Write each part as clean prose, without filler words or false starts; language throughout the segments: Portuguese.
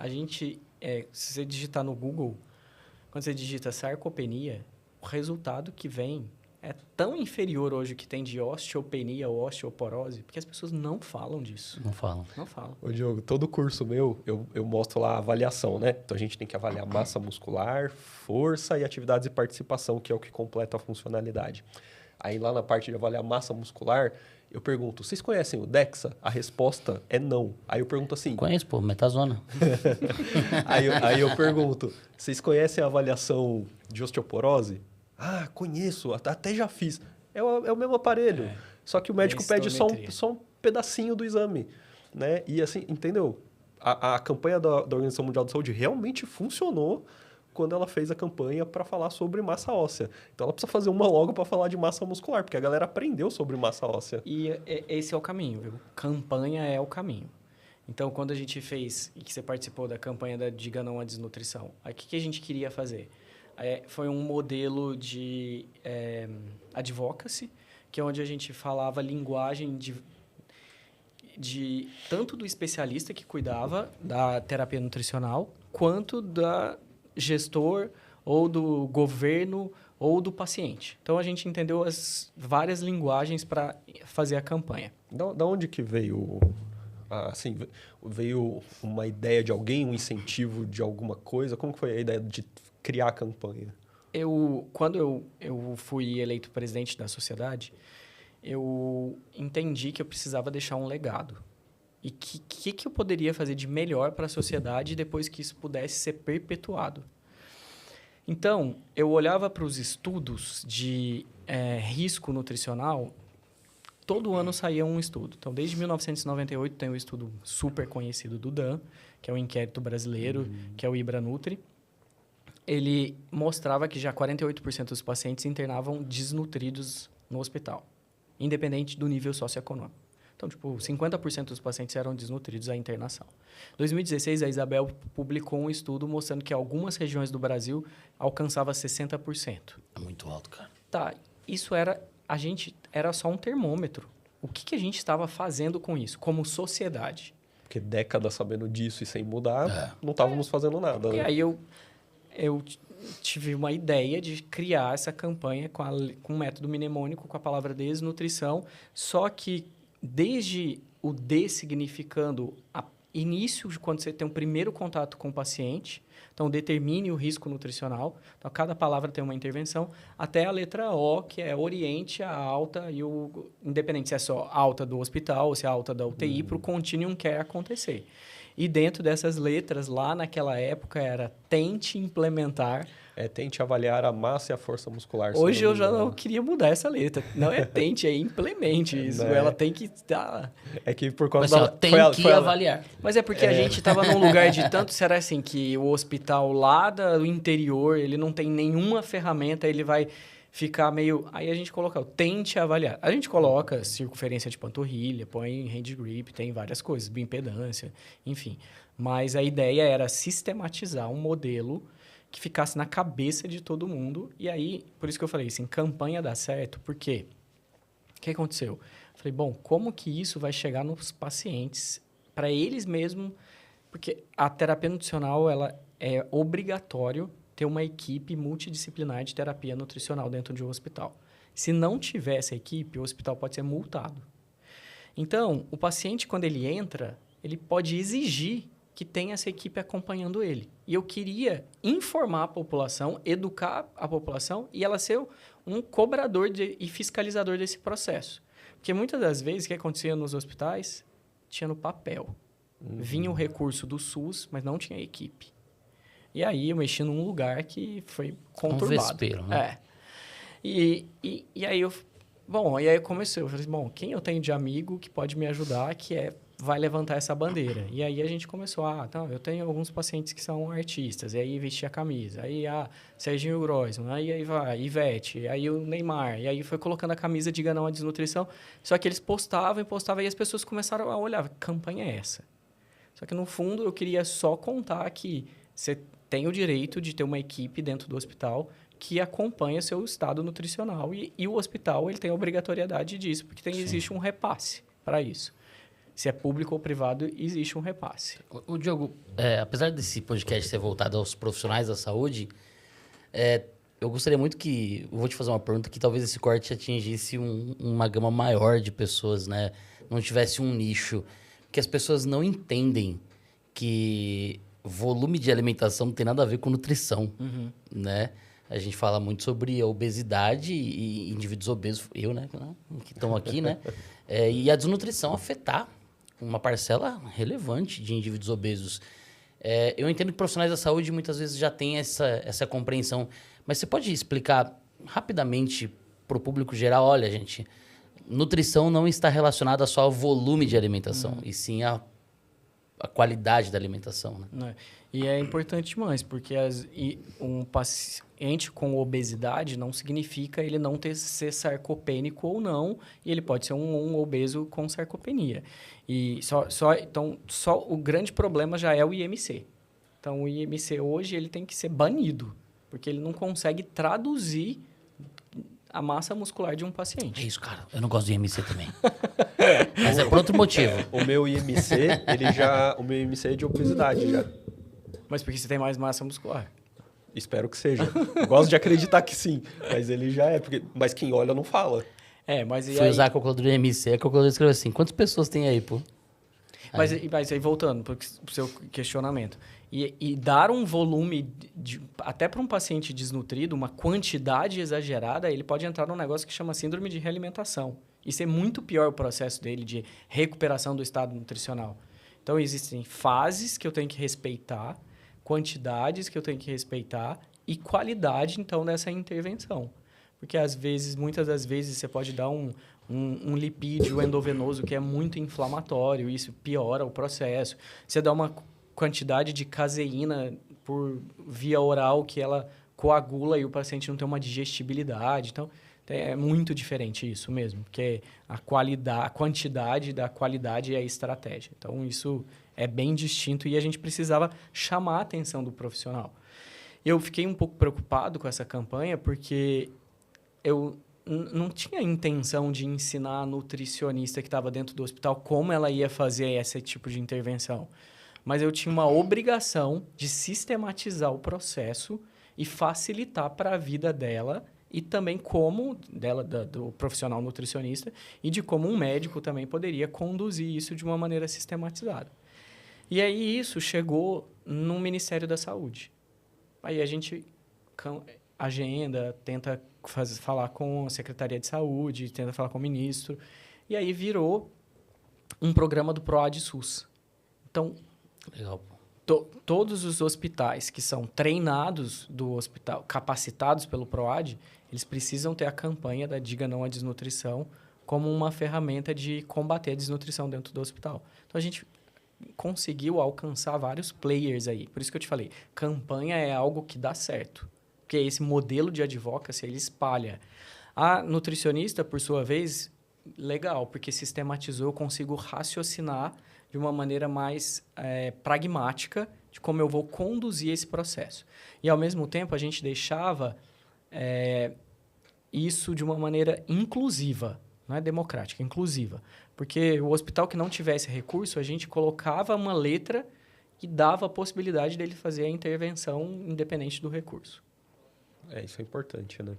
A gente, se você digitar no Google, quando você digita sarcopenia, o resultado que vem é tão inferior hoje que tem de osteopenia ou osteoporose, porque as pessoas não falam disso. Não falam. Não falam. Ô, Diogo, todo curso meu, eu mostro lá a avaliação, né? Então, a gente tem que avaliar massa muscular, força e atividades e participação, que é o que completa a funcionalidade. Aí, lá na parte de avaliar massa muscular, eu pergunto, vocês conhecem o DEXA? A resposta é não. Aí eu pergunto assim... Conheço, pô, Metazona. aí eu pergunto, vocês conhecem a avaliação de osteoporose? Ah, conheço, até já fiz. É o mesmo aparelho. Só que o médico pede só um pedacinho do exame, né? E assim, entendeu? A campanha da Organização Mundial de Saúde realmente funcionou quando ela fez a campanha para falar sobre massa óssea. Então, ela precisa fazer uma logo para falar de massa muscular, porque a galera aprendeu sobre massa óssea. E esse é o caminho, viu? Campanha é o caminho. Então, quando a gente fez, e que você participou da campanha da Diga Não à Desnutrição, aí o que a gente queria fazer? Foi um modelo de advocacy, que é onde a gente falava linguagem de tanto do especialista que cuidava da terapia nutricional, quanto da gestor ou do governo ou do paciente. Então, a gente entendeu as várias linguagens para fazer a campanha. Da onde que veio... Assim, veio uma ideia de alguém, um incentivo de alguma coisa? Como que foi a ideia de criar a campanha? Quando eu fui eleito presidente da sociedade, eu entendi que eu precisava deixar um legado. E que eu poderia fazer de melhor para a sociedade depois que isso pudesse ser perpetuado. Então, eu olhava para os estudos de risco nutricional, todo ano saía um estudo. Então, desde 1998 tem um estudo super conhecido do DAN, que é o Inquérito Brasileiro, que é o IBRA-Nutri. Ele mostrava que já 48% dos pacientes internavam desnutridos no hospital, independente do nível socioeconômico. Então, 50% dos pacientes eram desnutridos à internação. Em 2016, a Isabel publicou um estudo mostrando que algumas regiões do Brasil alcançava 60%. É muito alto, cara. Tá, isso era só um termômetro. O que a gente estava fazendo com isso, como sociedade? Porque décadas sabendo disso e sem mudar, não estávamos fazendo nada. E né? aí eu tive uma ideia de criar essa campanha com o método mnemônico, com a palavra desnutrição, só que desde o D significando início de quando você tem um primeiro contato com o paciente, então determine o risco nutricional, então cada palavra tem uma intervenção, até a letra O, que é oriente a alta, e independente se é só alta do hospital ou se é alta da UTI, para o continuum quer acontecer. E dentro dessas letras, lá naquela época, era tente implementar... Tente avaliar a massa e a força muscular. Hoje eu já não queria mudar essa letra. Não é tente, é implemente isso. Né? Ela tem que estar... É que por causa Mas, tem que avaliar. Mas é porque a gente estava num lugar de tanto... Será assim que o hospital lá do interior, ele não tem nenhuma ferramenta, ele vai ficar meio... Aí a gente coloca o tente avaliar. A gente coloca circunferência de panturrilha, põe hand grip, tem várias coisas, bioimpedância, enfim. Mas a ideia era sistematizar um modelo que ficasse na cabeça de todo mundo. E aí, por isso que eu falei, assim, campanha dá certo, por quê? O que aconteceu? Falei, bom, como que isso vai chegar nos pacientes, para eles mesmos? Porque a terapia nutricional, ela é obrigatório ter uma equipe multidisciplinar de terapia nutricional dentro de um hospital. Se não tiver essa equipe, o hospital pode ser multado. Então, o paciente, quando ele entra, ele pode exigir que tenha essa equipe acompanhando ele. E eu queria informar a população, educar a população e ela ser um cobrador e fiscalizador desse processo. Porque muitas das vezes o que acontecia nos hospitais tinha no papel. Vinha o recurso do SUS, mas não tinha equipe. E aí eu mexi num lugar que foi conturbado. Um vespeiro, né? E aí eu... Bom, e aí eu comecei. Eu falei, bom, quem eu tenho de amigo que pode me ajudar, vai levantar essa bandeira. E aí a gente começou, eu tenho alguns pacientes que são artistas, e aí vestir a camisa, aí Serginho Groisman, aí vai, Ivete, aí o Neymar, e aí foi colocando a camisa de Diga Não à Desnutrição, só que eles postavam, e as pessoas começaram a olhar, que campanha é essa? Só que no fundo eu queria só contar que você tem o direito de ter uma equipe dentro do hospital que acompanha seu estado nutricional, e o hospital ele tem a obrigatoriedade disso, porque existe um repasse para isso. Se é público ou privado, existe um repasse. O Diogo, apesar desse podcast ser voltado aos profissionais da saúde, eu gostaria muito que... Eu vou te fazer uma pergunta que talvez esse corte atingisse uma gama maior de pessoas, né? Não tivesse um nicho. Porque as pessoas não entendem que volume de alimentação não tem nada a ver com nutrição, né? A gente fala muito sobre a obesidade e indivíduos obesos, né? Que estão aqui, né? E a desnutrição afetar uma parcela relevante de indivíduos obesos. Eu entendo que profissionais da saúde muitas vezes já têm essa compreensão, mas você pode explicar rapidamente para o público geral, olha, gente, nutrição não está relacionada só ao volume de alimentação, e sim a qualidade da alimentação, né? E é importante demais, porque um paciente com obesidade não significa ele não ser sarcopênico ou não, e ele pode ser um obeso com sarcopenia. E então, o grande problema já é o IMC. Então, o IMC hoje ele tem que ser banido, porque ele não consegue traduzir a massa muscular de um paciente. É isso, cara. Eu não gosto de IMC também. Mas é por outro motivo. O meu IMC, o meu IMC é de obesidade já. Mas porque você tem mais massa muscular. Espero que seja. Gosto de acreditar que sim, mas ele já é. Mas quem olha não fala. Mas e Fui aí... usar a calculadora IMC, a calculadora escreveu assim, quantas pessoas tem aí, pô? Mas aí voltando para o seu questionamento. E dar um volume, até para um paciente desnutrido, uma quantidade exagerada, ele pode entrar num negócio que chama síndrome de realimentação. E ser muito pior o processo dele de recuperação do estado nutricional. Então, existem fases que eu tenho que respeitar, quantidades que eu tenho que respeitar e qualidade, então, dessa intervenção. Porque, muitas das vezes, você pode dar um lipídio endovenoso que é muito inflamatório, isso piora o processo. Você dá uma quantidade de caseína por via oral que ela coagula e o paciente não tem uma digestibilidade. Então, é muito diferente isso mesmo, porque a quantidade da qualidade é a estratégia. Então, isso é bem distinto e a gente precisava chamar a atenção do profissional. Eu fiquei um pouco preocupado com essa campanha porque eu não tinha intenção de ensinar a nutricionista que estava dentro do hospital como ela ia fazer esse tipo de intervenção. Mas eu tinha uma obrigação de sistematizar o processo e facilitar para a vida dela e também do profissional nutricionista e de como um médico também poderia conduzir isso de uma maneira sistematizada. E aí isso chegou no Ministério da Saúde. Aí a gente agenda, tenta falar com a Secretaria de Saúde, tenta falar com o ministro, e aí virou um programa do PROAD-SUS. Então, legal. Todos os hospitais que são treinados do hospital, capacitados pelo PROAD, eles precisam ter a campanha da Diga Não à Desnutrição como uma ferramenta de combater a desnutrição dentro do hospital. Então, a gente conseguiu alcançar vários players aí. Por isso que eu te falei, campanha é algo que dá certo. Porque esse modelo de advocacy, ele espalha. A nutricionista, por sua vez, legal, porque sistematizou, eu consigo raciocinar de uma maneira mais pragmática de como eu vou conduzir esse processo. E, ao mesmo tempo, a gente deixava isso de uma maneira inclusiva, não é democrática, inclusiva. Porque o hospital que não tivesse recurso, a gente colocava uma letra que dava a possibilidade dele fazer a intervenção independente do recurso. Isso é importante, né?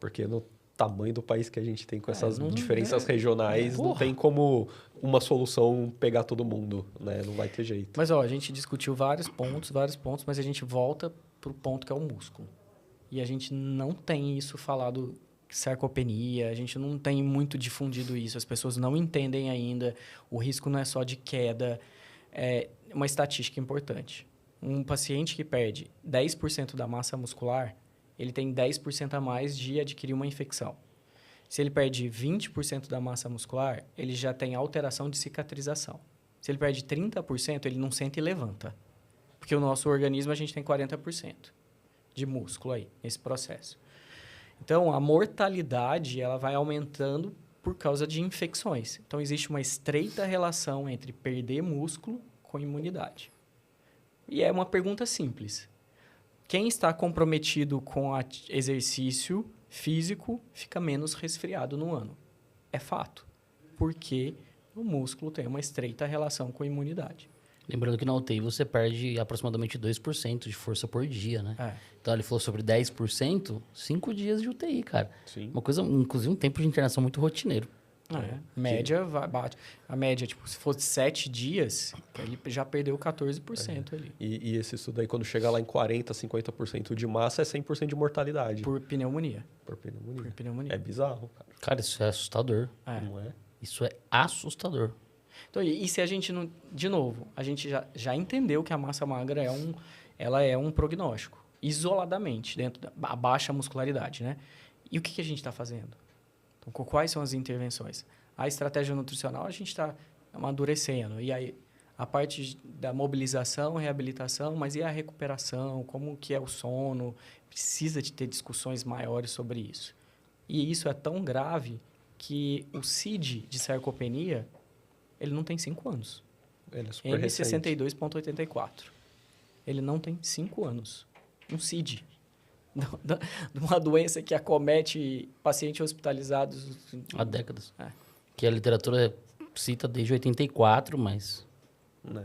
Porque no tamanho do país que a gente tem com essas diferenças regionais, não tem como uma solução pegar todo mundo, né? Não vai ter jeito. Mas, a gente discutiu vários pontos, mas a gente volta para o ponto que é o músculo. E a gente não tem isso falado, sarcopenia, a gente não tem muito difundido isso, as pessoas não entendem ainda, o risco não é só de queda, é uma estatística importante. Um paciente que perde 10% da massa muscular, ele tem 10% a mais de adquirir uma infecção. Se ele perde 20% da massa muscular, ele já tem alteração de cicatrização. Se ele perde 30%, ele não sente e levanta. Porque o nosso organismo, a gente tem 40% de músculo aí, nesse processo. Então, a mortalidade ela vai aumentando por causa de infecções. Então, existe uma estreita relação entre perder músculo com imunidade. E é uma pergunta simples. Quem está comprometido com exercício físico fica menos resfriado no ano. É fato. Porque o músculo tem uma estreita relação com a imunidade. Lembrando que na UTI você perde aproximadamente 2% de força por dia, né? É. Então ele falou sobre 10%, 5 dias de UTI, cara. Sim. Uma coisa, inclusive um tempo de internação muito rotineiro. Média bate. A média, tipo, se fosse 7 dias, ele já perdeu 14% ali. E esse estudo aí, quando chega lá em 40%, 50% de massa, é 100% de mortalidade. Por pneumonia. Por pneumonia. Por pneumonia. É bizarro, cara. Cara, isso é assustador. Não é? Isso é assustador. Então, e se a gente não... De novo, a gente já entendeu que a massa magra ela é um prognóstico. Isoladamente, dentro da baixa muscularidade, né? E o que a gente está fazendo? Então, quais são as intervenções? A estratégia nutricional a gente está amadurecendo. E aí, a parte da mobilização, reabilitação, mas e a recuperação? Como que é o sono? Precisa de ter discussões maiores sobre isso. E isso é tão grave que o CID de sarcopenia, ele não tem 5 anos. Ele é super recente. M62.84. Ele não tem 5 anos. Um CID. De uma doença que acomete pacientes hospitalizados... Há décadas. É. Que a literatura cita desde 84, mas... Né?